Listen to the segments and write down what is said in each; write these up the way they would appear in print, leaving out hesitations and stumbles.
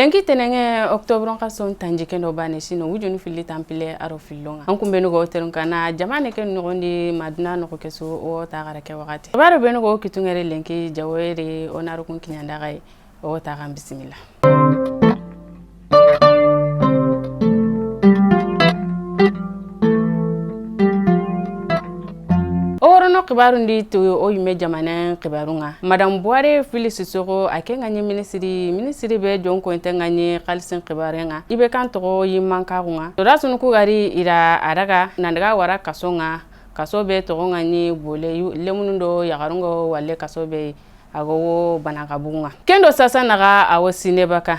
lenki tenenge octobre ka son tanjike no bane sino wujunu fili tampile aro filonga an kumbe no go terun kana jamane ken no gondi madina no ko keso o ta gara ke wakati baro be no go kitungere lenki jawere onaru kun kinyanda gai o ta gam bismillah. Orono kibarundi to o yume jamana kibarunga madam Boire Phyllis Sissoko akenga ni ministry be jonko intenga ni khalsin kibarenga ibe kan to yimanka kunga to rasunu ku gari ira adaga nandaga wara kasonga kasobe to ngani bole lemundo yagarungo wale kasobe ago banaka bunga kendo sasa naga awosine baka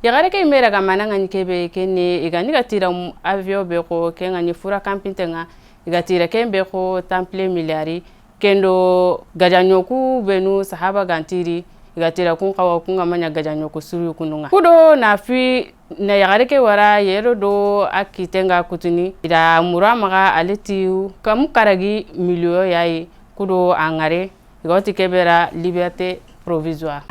yagare ke mera ga mananga ni kebe kene igani gatira avion be ko kenga ni fura campintenga igatira kembe ko temple milari kendo gajanyoku benu sahaba gantiri igatira kun kawa kun amanya gajanyoku suru kununga kudo na fi na yagare ke wara yero do akitenga kutuni ida muramaga alitiu kam karagi milio yayi kudo angare igoti kebera liberté provisoire.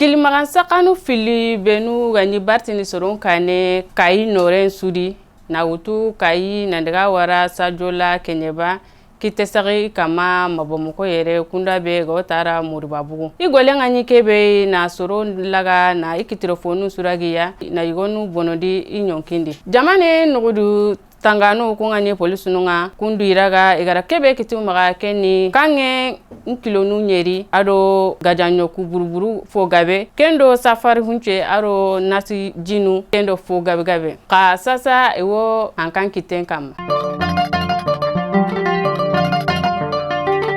Kilimagan sakanu fili benu gani bartini soron kane kai noren sudi na utu kai nandaga wara sajola kenyeba kitesari kama mabomuko yere kunda be gotara muribabugu igole ngani kebe na soron laga na ikitirofonu suragiya na igonu bonodi inyonkindi jamane nugudu tangano kungani police nunga kundu iraga igara kebe kitimaga keni kange nkilonu nyeri ado gajanyo ku buruburu fo gabe kendo safari hunche aro nasi jinu kendo fo gabe ka sasa ewo ankan kiten kam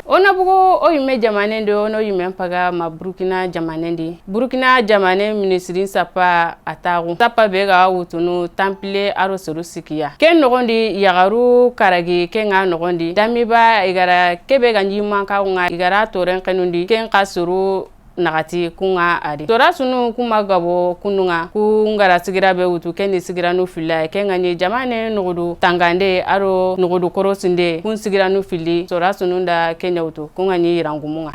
ona bugo o yume jamanende ono yume mpaga ma Burkina jamane ministrin sapa atagu sapa bega wutunu temple aro seru sikiya ken nogondi yagaru karagi kenga nogondi damiba igara kebe ganji manka nga igara toren kenundi ken kasuru nagati kunga ari tora sunu kuma gabo kununga kungara sigira be wutu kendi sigira no filla kenga ni jamane nugudu tangande aro nugudu korosinde kun sigira no filli tora sunu nda kenya wutu kunga ni rangumunga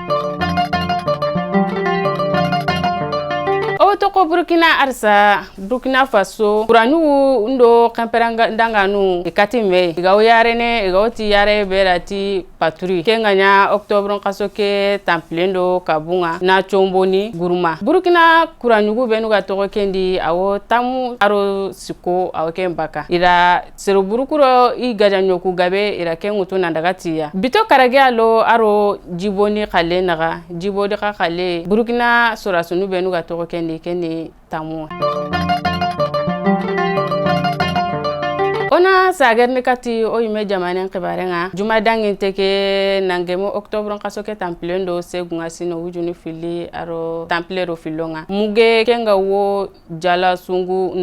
toko Burkina Faso kuranyugu ndo kamperanga ndanganu ikati me igawo yarene igawoti yare berati patrouille kenganya octobre kasoke templendo kabunga na chomboni guruma Burkina kuranyugu benu gatoko kendi awo tamu aro siko awo kembaka ira seru burukuro igajanyo ku gabe ira kengutu nandagatiya bito karagialo aro jiboni khale naga jibodi khale Burkina sorasunu benu gatoko kendi keni tamu ona sagarni kati o yume jamanen kibarenga juma dangin teke nangemo octobre kasoke templendo segunga sino wujuni fili aro templero filonga muge kenga wo jala sungu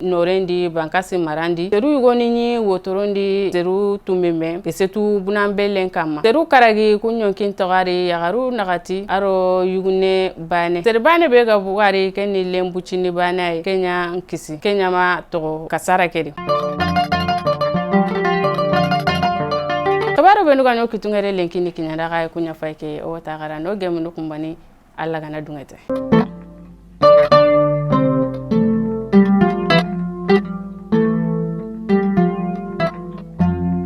norendi bankasi marandi seru yugoni ni wotorondi seru tumeme kesetu bunambelen kama seru karagi kunyonkin togari yagaru nagati aro yugune bane serbane bega bugari kenni lembuchini bane kenya nkisi kenya ma to kasara kedi kabaro benu ganyo kitungere lenki ni kinyanda ga kunya faike o ta gara no gemu no kumbani alla gana dungete.